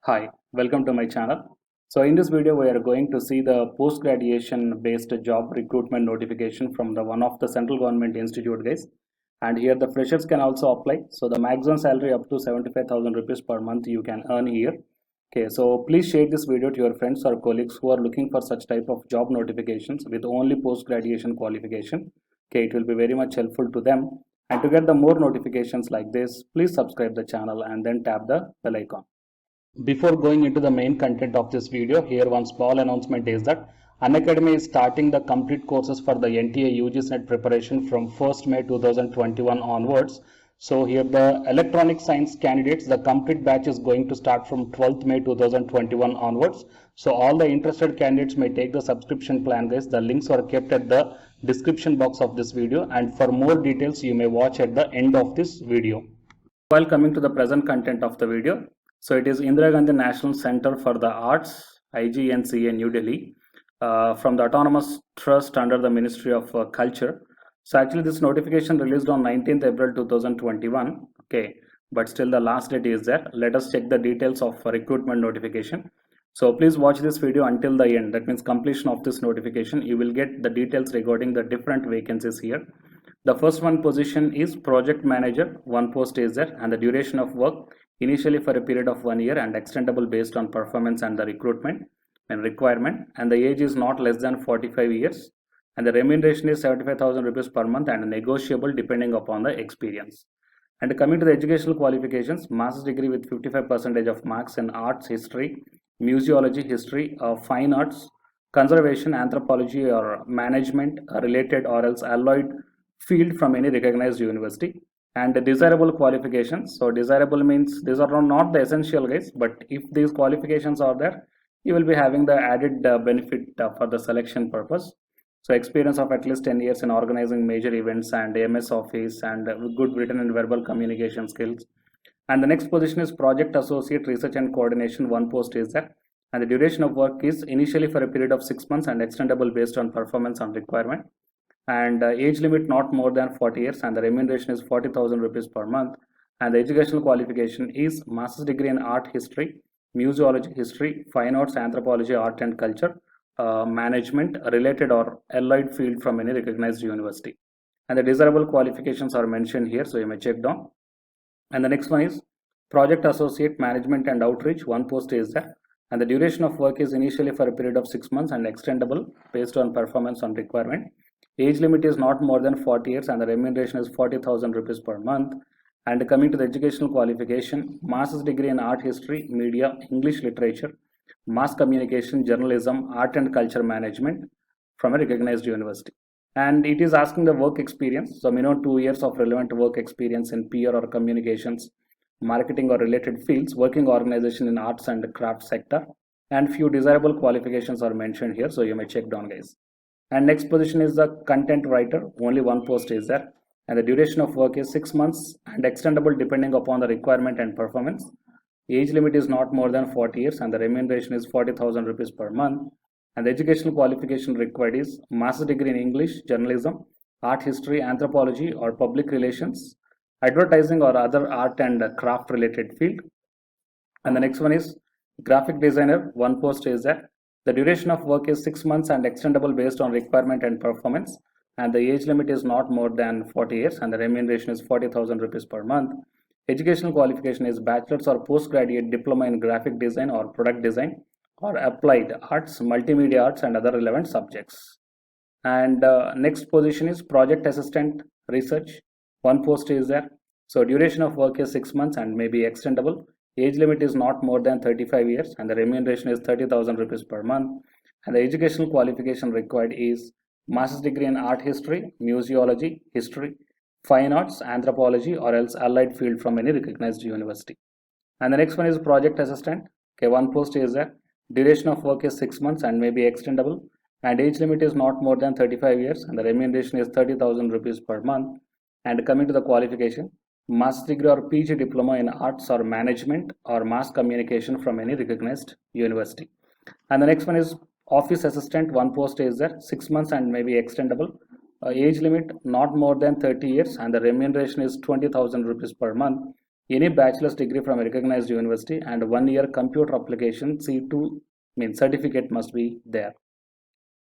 Hi, welcome to my channel. So in this video, we are going to see the post-graduation based job recruitment notification from the one of the central government institute, guys. And here the freshers can also apply. So the maximum salary up to 75,000 rupees per month you can earn here. Okay, so please share this video to your friends or colleagues who are looking for such type of job notifications with only post-graduation qualification. Okay, it will be very much helpful to them. And to get the more notifications like this, please subscribe the channel and then tap the bell icon. Before going into the main content of this video, here one small announcement is that Unacademy is starting the complete courses for the NTA UGC NET preparation from 1st May 2021 onwards. So here the electronic science candidates, the complete batch is going to start from 12th May 2021 onwards. So all the interested candidates may take the subscription plan, guys. The links are kept at the description box of this video, and for more details you may watch at the end of this video. While coming to the present content of the video, so it is Indira Gandhi National Center for the Arts, IGNCA, New Delhi, from the Autonomous Trust under the Ministry of Culture. So actually this notification released on 19th April 2021. Okay, but still the last date is there. Let us check the details of recruitment notification. So please watch this video until the end. That means completion of this notification. You will get the details regarding the different vacancies here. The first one position is project manager. One post is there, and the duration of work initially for a period of 1 year and extendable based on performance and the recruitment and requirement, and the age is not less than 45 years, and the remuneration is 75,000 rupees per month and negotiable depending upon the experience. And coming to the educational qualifications, master's degree with 55% of marks in arts, history, museology, history, fine arts, conservation, anthropology or management related or else allied field from any recognized university. And the desirable qualifications, so desirable means these are not the essential, guys, but if these qualifications are there, you will be having the added benefit for the selection purpose. So experience of at least 10 years in organizing major events and MS Office and good written and verbal communication skills. And the next position is project associate research and coordination. One post is there, and the duration of work is initially for a period of 6 months and extendable based on performance and requirement, and age limit not more than 40 years, and the remuneration is 40,000 rupees per month, and the educational qualification is master's degree in art history, museology, history, fine arts, anthropology, art and culture, management related or allied field from any recognized university. And the desirable qualifications are mentioned here, so you may check down. And the next one is project associate management and outreach. One post is there, and the duration of work is initially for a period of 6 months and extendable based on performance and requirement. Age limit is not more than 40 years and the remuneration is 40,000 rupees per month. And coming to the educational qualification, master's degree in art history, media, English literature, mass communication, journalism, art and culture management from a recognized university. And it is asking the work experience, so 2 years of relevant work experience in PR or communications, marketing or related fields, working organization in arts and craft sector, and few desirable qualifications are mentioned here, so you may check down, guys. And next position is the content writer. Only one post is there, and the duration of work is 6 months and extendable depending upon the requirement and performance. Age limit is not more than 40 years and the remuneration is 40,000 rupees per month. And the educational qualification required is master's degree in English, journalism, art history, anthropology or public relations, advertising or other art and craft related field. And the next one is graphic designer. One post is there. The duration of work is 6 months and extendable based on requirement and performance, and the age limit is not more than 40 years and the remuneration is 40,000 rupees per month. Educational qualification is bachelor's or postgraduate diploma in graphic design or product design or applied arts, multimedia arts and other relevant subjects. And next position is project assistant research. One post is there. So duration of work is 6 months and may be extendable. Age limit is not more than 35 years and the remuneration is 30,000 rupees per month. And the educational qualification required is master's degree in art history, museology, history, fine arts, anthropology or else allied field from any recognized university. And the next one is project assistant. Okay, one post is there. Duration of work is 6 months and may be extendable, and age limit is not more than 35 years and the remuneration is 30,000 rupees per month. And coming to the qualification, master's degree or PG diploma in arts or management or mass communication from any recognized university. And the next one is office assistant. One post is there, 6 months and may be extendable. Age limit not more than 30 years and the remuneration is 20,000 rupees per month. any bachelor's degree from a recognized university, and 1 year computer application C2 means certificate must be there.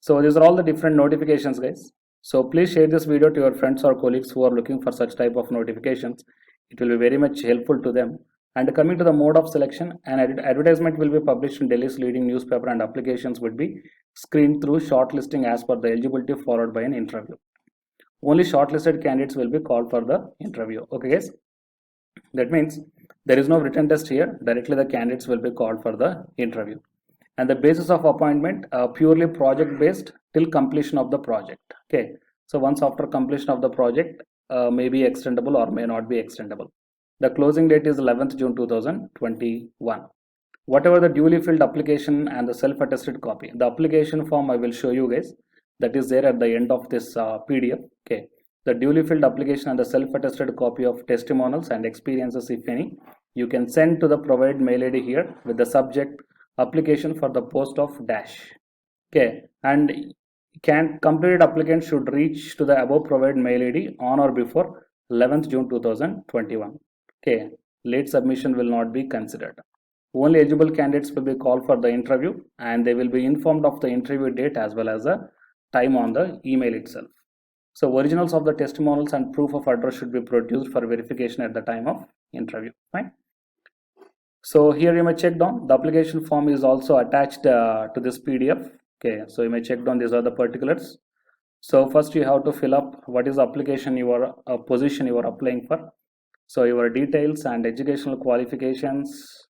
So these are all the different notifications, guys. So please share this video to your friends or colleagues who are looking for such type of notifications. It will be very much helpful to them. And coming to the mode of selection, an advertisement will be published in Delhi's leading newspaper, and applications would be screened through shortlisting as per the eligibility, followed by an interview. Only shortlisted candidates will be called for the interview. Okay, guys. That means there is no written test here. Directly the candidates will be called for the interview. And the basis of appointment, purely project based till completion of the project. Okay, so once after completion of the project, may be extendable or may not be extendable. The closing date is 11th June 2021. Whatever the duly filled application and the self-attested copy, the application form I will show you guys, that is there at the end of this PDF. Okay, the duly filled application and the self-attested copy of testimonials and experiences, if any, you can send to the provided mail ID here with the subject application for the post of dash. Okay, and completed applicant should reach to the above provided mail ID on or before 11th June 2021. Okay, late submission will not be considered. Only eligible candidates will be called for the interview, and they will be informed of the interview date as well as the time on the email itself. So originals of the testimonials and proof of address should be produced for verification at the time of interview. Fine. So here you may check down the application form is also attached to this PDF. Okay, so you may check down these are the particulars. So first you have to fill up what is the application position you are applying for. So your details and educational qualifications.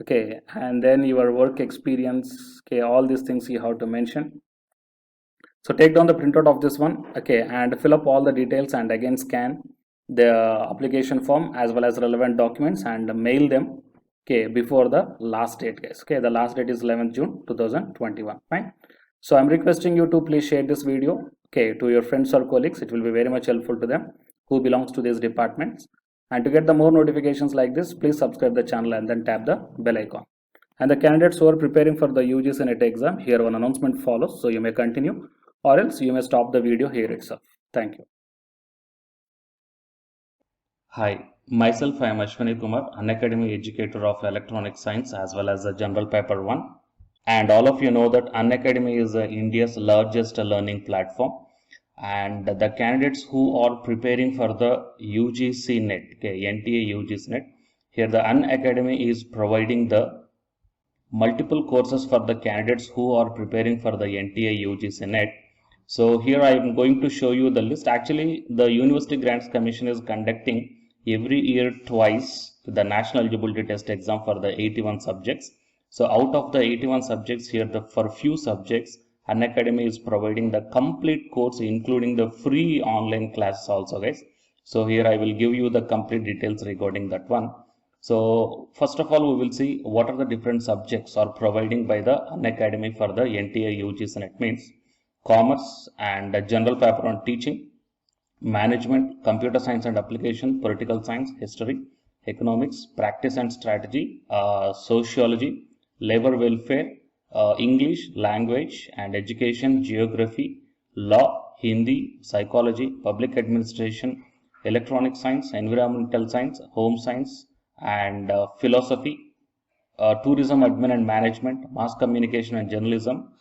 Okay, and then your work experience. Okay, all these things you have to mention. So take down the printout of this one. Okay, and fill up all the details, and again scan the application form as well as relevant documents and mail them. Okay, before the last date, guys. Okay, the last date is 11th June 2021. Fine. So I'm requesting you to please share this video, okay, to your friends or colleagues. It will be very much helpful to them who belongs to these departments. And to get the more notifications like this, please subscribe the channel and then tap the bell icon. And the candidates who are preparing for the UGC NET exam, here one announcement follows. So you may continue, or else you may stop the video here itself. Thank you. Hi, myself I am Ashwani Kumar, Unacademy educator of Electronic Science as well as the General Paper 1. And all of you know that Unacademy is India's largest learning platform. And the candidates who are preparing for the UGC NET, okay, NTA UGC NET, here the Unacademy is providing the multiple courses for the candidates who are preparing for the NTA UGC NET. So here I am going to show you the list. Actually, the University Grants Commission is conducting every year twice the National Eligibility Test exam for the 81 subjects. So out of the 81 subjects here, for few subjects, Unacademy is providing the complete course, including the free online classes also, guys. So here I will give you the complete details regarding that one. So first of all, we will see what are the different subjects are providing by the Unacademy for the NTA UGC NET. Means commerce and general paper on teaching, management, computer science and application, political science, history, economics, practice and strategy, sociology, labor welfare, English, language and education, geography, law, Hindi, psychology, public administration, electronic science, environmental science, home science and philosophy, tourism, admin and management, mass communication and journalism,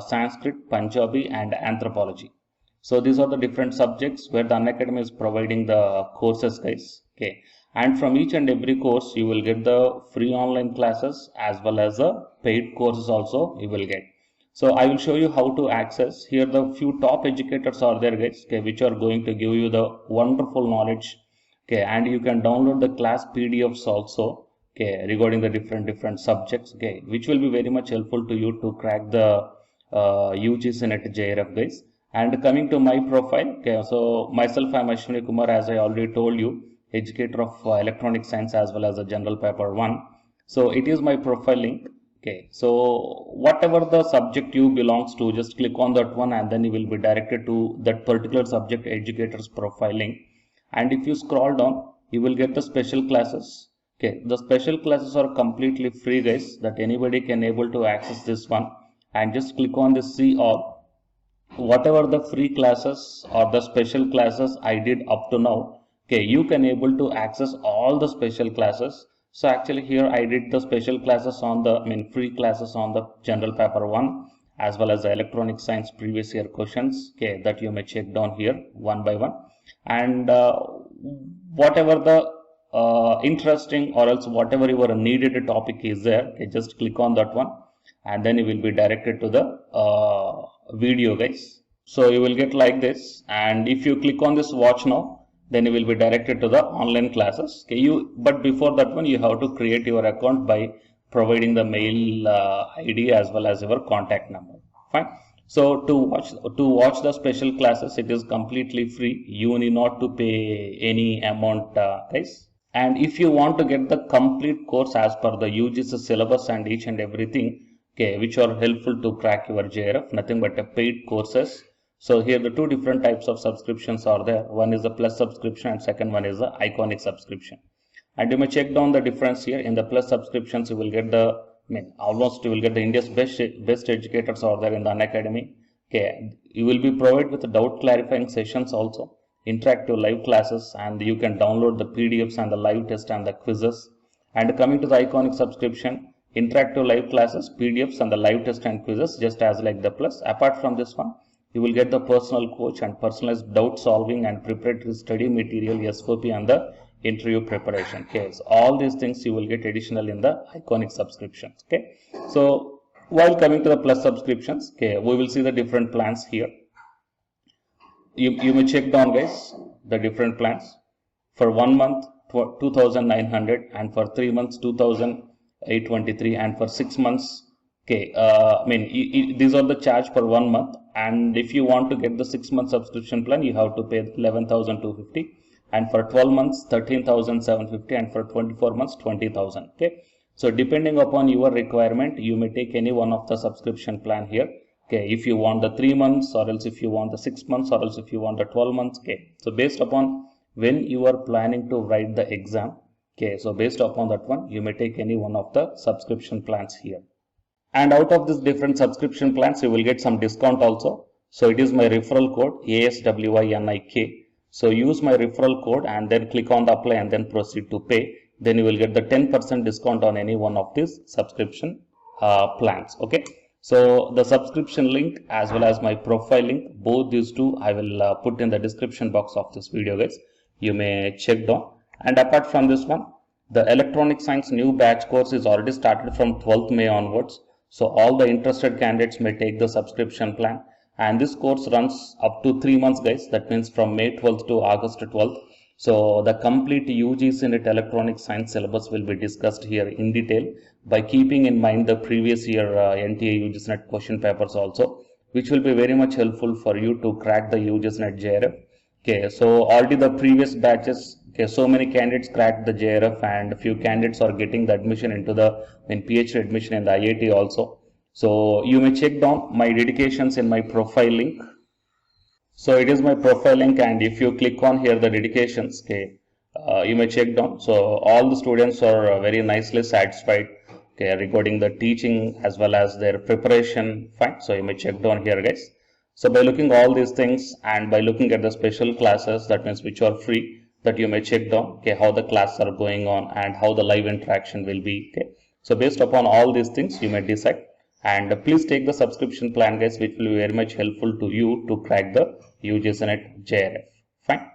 Sanskrit, Punjabi and anthropology. So these are the different subjects where the Unacademy is providing the courses, guys. Okay, and from each and every course you will get the free online classes as well as the paid courses also you will get. So I will show you how to access. Here the few top educators are there, guys, okay, which are going to give you the wonderful knowledge. Okay, and you can download the class PDFs also, okay, regarding the different subjects, okay, which will be very much helpful to you to crack the UGC NET JRF, guys. And coming to my profile, okay, so myself I am Ashwani Kumar, as I already told you, educator of electronic science as well as a general paper 1. So it is my profile link. Okay, so whatever the subject you belongs to, just click on that one and then you will be directed to that particular subject educator's profile link. And if you scroll down, you will get the special classes. Okay, the special classes are completely free, guys, that anybody can able to access this one. And just click on this see all. Whatever the free classes or the special classes I did up to now, okay, you can able to access all the special classes. So actually here I did the special classes on the free classes on the general paper 1 as well as the electronic science previous year questions, okay, that you may check down here one by one. And whatever the interesting or else whatever your needed topic is there, okay, just click on that one and then you will be directed to the video, guys. So you will get like this, and if you click on this watch now, then you will be directed to the online classes. Okay, but before that one you have to create your account by providing the mail ID as well as your contact number. Fine. So to watch the special classes, it is completely free. You need not to pay any amount, guys. And if you want to get the complete course as per the UGC syllabus and each and everything, okay, which are helpful to crack your JRF, nothing but a paid courses. So here the two different types of subscriptions are there. One is the plus subscription and second one is the iconic subscription. And you may check down the difference here. In the plus subscriptions, you will get the almost you will get the India's best educators are there in the Unacademy. Okay, you will be provided with doubt clarifying sessions also, interactive live classes, and you can download the PDFs and the live test and the quizzes. And coming to the iconic subscription, interactive live classes, PDFs and the live test and quizzes, just as like the plus. Apart from this one, you will get the personal coach and personalized doubt solving and preparatory study material, SOP, and the interview preparation. Okay, so all these things you will get additional in the iconic subscriptions. Okay, so while coming to the plus subscriptions, okay, we will see the different plans here. You may check down, guys, the different plans. For 1 month 2,900, and for 3 months 2,823, and for 6 months, okay, these are the charge per 1 month. And if you want to get the 6-month subscription plan, you have to pay 11,250, and for 12 months 13,750, and for 24 months 20,000. Okay, so depending upon your requirement, you may take any one of the subscription plan here. Okay, if you want the 3 months, or else if you want the 6 months, or else if you want the 12 months. Okay, so based upon when you are planning to write the exam, okay, so based upon that one, you may take any one of the subscription plans here. And out of this different subscription plans, you will get some discount also. So it is my referral code ASWINIK. So use my referral code and then click on the apply and then proceed to pay. Then you will get the 10% discount on any one of these subscription plans. Okay. So the subscription link as well as my profile link, both these two I will put in the description box of this video, guys. You may check down. And apart from this one, the electronic science new batch course is already started from 12th May onwards. So all the interested candidates may take the subscription plan, and this course runs up to 3 months, guys. That means from May 12th to August 12th. So the complete UGC NET electronic science syllabus will be discussed here in detail by keeping in mind the previous year NTA UGC NET question papers also, which will be very much helpful for you to crack the UGC NET JRF. Okay, so already the previous batches, okay, so many candidates cracked the JRF, and a few candidates are getting the admission into the PhD admission in the IIT also. So you may check down my dedications in my profile link. So it is my profile link, and if you click on here the dedications, okay, you may check down. So all the students are very nicely satisfied, okay, regarding the teaching as well as their preparation. Fine. So you may check down here, guys. So by looking all these things and by looking at the special classes, that means which are free, that you may check down, okay, how the classes are going on and how the live interaction will be. Okay, so based upon all these things, you may decide. And please take the subscription plan, guys, which will be very much helpful to you to crack the UGC NET JRF. Fine.